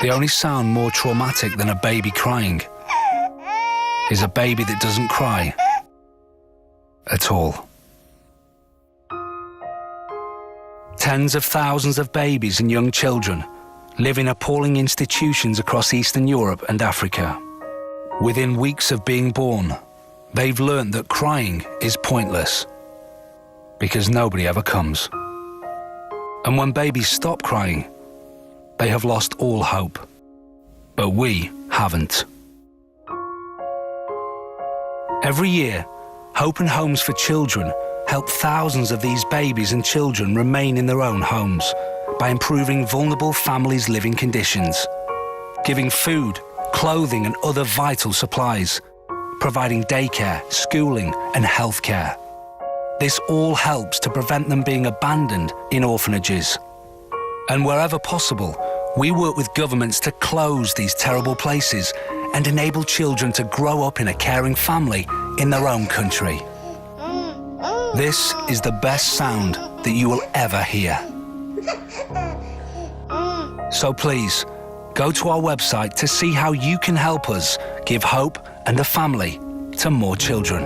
The only sound more traumatic than a baby crying is a baby that doesn't cry at all. Tens of thousands of babies and young children live in appalling institutions across Eastern Europe and Africa. Within weeks of being born, they've learned that crying is pointless because nobody ever comes. And when babies stop crying, they have lost all hope. But we haven't. Every year, Hope and Homes for Children help thousands of these babies and children remain in their own homes by improving vulnerable families' living conditions, giving food, clothing and other vital supplies, providing daycare, schooling and healthcare. This all helps to prevent them being abandoned in orphanages. And wherever possible, we work with governments to close these terrible places and enable children to grow up in a caring family in their own country. This is the best sound that you will ever hear. So please, go to our website to see how you can help us give hope and a family to more children.